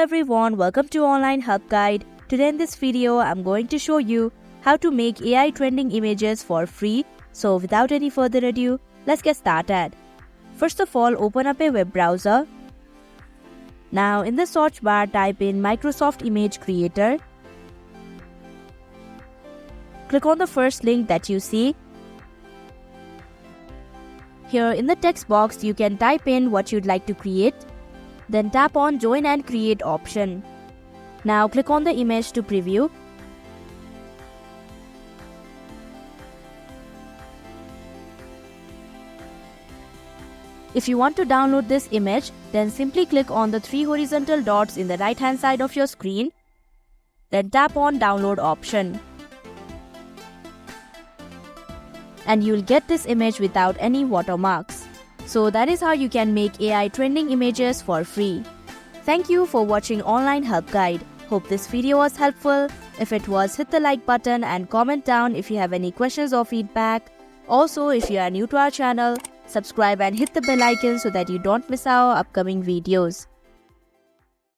everyone, welcome to Online Help Guide. Today in this video, I'm going to show you how to make AI trending images for free. So without any further ado, let's get started. First of all, open up a web browser. Now in the search bar, type in Microsoft Image Creator. Click on the first link that you see. Here in the text box, you can type in what you'd like to create. Then tap on Join and Create option. Now click on the image to preview. If you want to download this image, then simply click on the 3 horizontal dots in the right hand side of your screen. Then tap on Download option. And you'll get this image without any watermarks. So that is how you can make AI trending images for free. Thank you for watching Online Help Guide. Hope this video was helpful. If it was, hit the like button and comment down if you have any questions or feedback. Also, if you are new to our channel, subscribe and hit the bell icon so that you don't miss our upcoming videos.